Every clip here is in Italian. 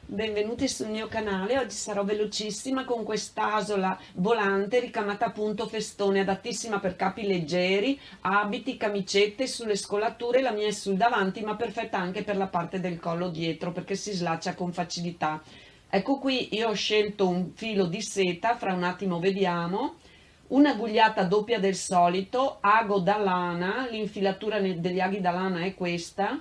Benvenuti sul mio canale. Oggi sarò velocissima con quest'asola volante ricamata a punto festone, adattissima per capi leggeri, abiti, camicette. Sulle scolature la mia è sul davanti, ma perfetta anche per la parte del collo dietro perché si slaccia con facilità. Ecco qui, io ho scelto un filo di seta, fra un attimo vediamo, una gugliata doppia del solito, ago da lana. L'infilatura degli aghi da lana è questa,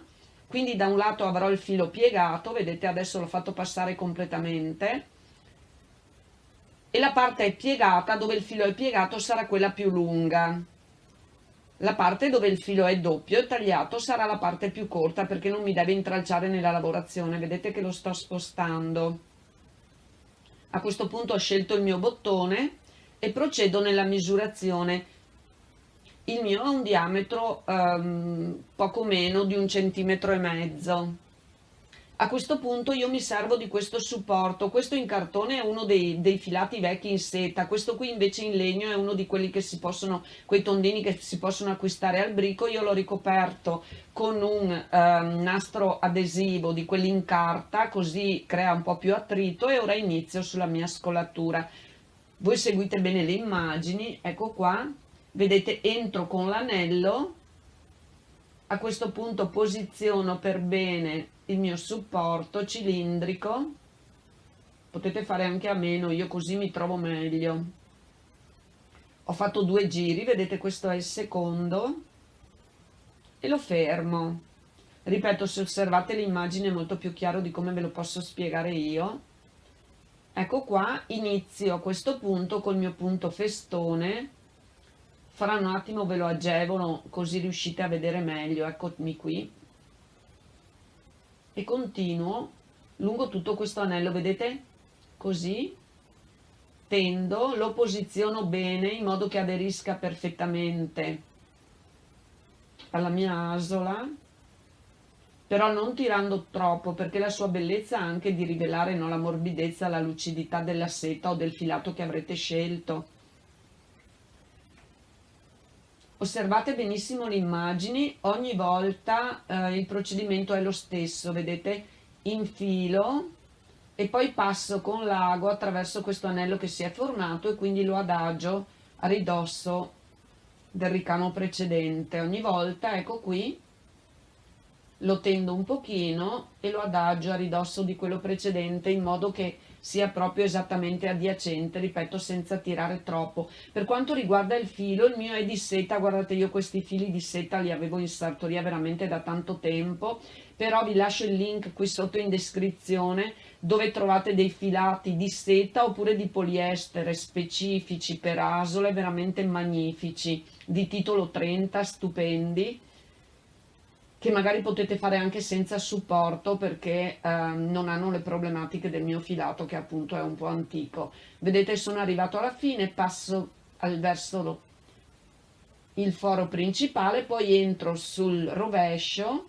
quindi da un lato avrò il filo piegato, vedete adesso l'ho fatto passare completamente, e la parte piegata, dove il filo è piegato, sarà quella più lunga. La parte dove il filo è doppio e tagliato sarà la parte più corta, perché non mi deve intralciare nella lavorazione. Vedete che lo sto spostando. A questo punto ho scelto il mio bottone e procedo nella misurazione. Il mio ha un diametro poco meno di 1,5 cm. A questo punto io mi servo di questo supporto. Questo in cartone è uno dei filati vecchi in seta, questo qui invece in legno è uno di quelli che si possono, quei tondini che si possono acquistare al brico. Io l'ho ricoperto con un nastro adesivo di quelli in carta, così crea un po' più attrito, e ora inizio sulla mia scolatura. Voi seguite bene le immagini, ecco qua, vedete, entro con l'anello. A questo punto posiziono per bene il mio supporto cilindrico, potete fare anche a meno, io così mi trovo meglio. Ho fatto 2 giri, vedete, questo è il secondo, e lo fermo. Ripeto, se osservate l'immagine è molto più chiaro di come ve lo posso spiegare io. Ecco qua, inizio a questo punto col mio punto festone. Fra un attimo ve lo agevolo così riuscite a vedere meglio, eccomi qui, e continuo lungo tutto questo anello, vedete? Così tendo, lo posiziono bene in modo che aderisca perfettamente alla mia asola, però non tirando troppo, perché la sua bellezza è anche di rivelare, no, la morbidezza, la lucidità della seta o del filato che avrete scelto. Osservate benissimo le immagini, ogni volta il procedimento è lo stesso, vedete? Infilo e poi passo con l'ago attraverso questo anello che si è formato, e quindi lo adagio a ridosso del ricamo precedente. Ogni volta, ecco qui, lo tendo un pochino e lo adagio a ridosso di quello precedente, in modo che sia proprio esattamente adiacente, ripeto, senza tirare troppo. Per quanto riguarda il filo, il mio è di seta. Guardate, io questi fili di seta li avevo in sartoria veramente da tanto tempo, però vi lascio il link qui sotto in descrizione, dove trovate dei filati di seta oppure di poliestere specifici per asole, veramente magnifici, di titolo 30, stupendi, che magari potete fare anche senza supporto, perché non hanno le problematiche del mio filato, che appunto è un po' antico. Vedete, sono arrivato alla fine, passo verso il foro principale, poi entro sul rovescio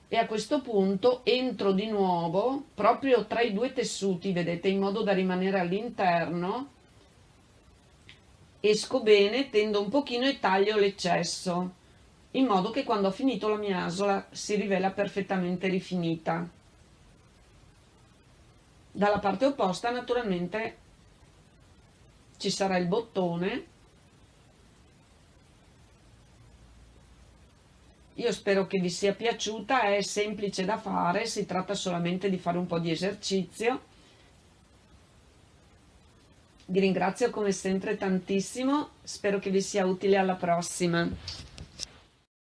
e a questo punto entro di nuovo proprio tra i due tessuti, vedete, in modo da rimanere all'interno. Esco bene, tendo un pochino e taglio l'eccesso, in modo che quando ho finito la mia asola si rivela perfettamente rifinita. Dalla parte opposta naturalmente ci sarà il bottone. Io spero che vi sia piaciuta, è semplice da fare, si tratta solamente di fare un po' di esercizio. Vi ringrazio come sempre tantissimo, spero che vi sia utile. Alla prossima.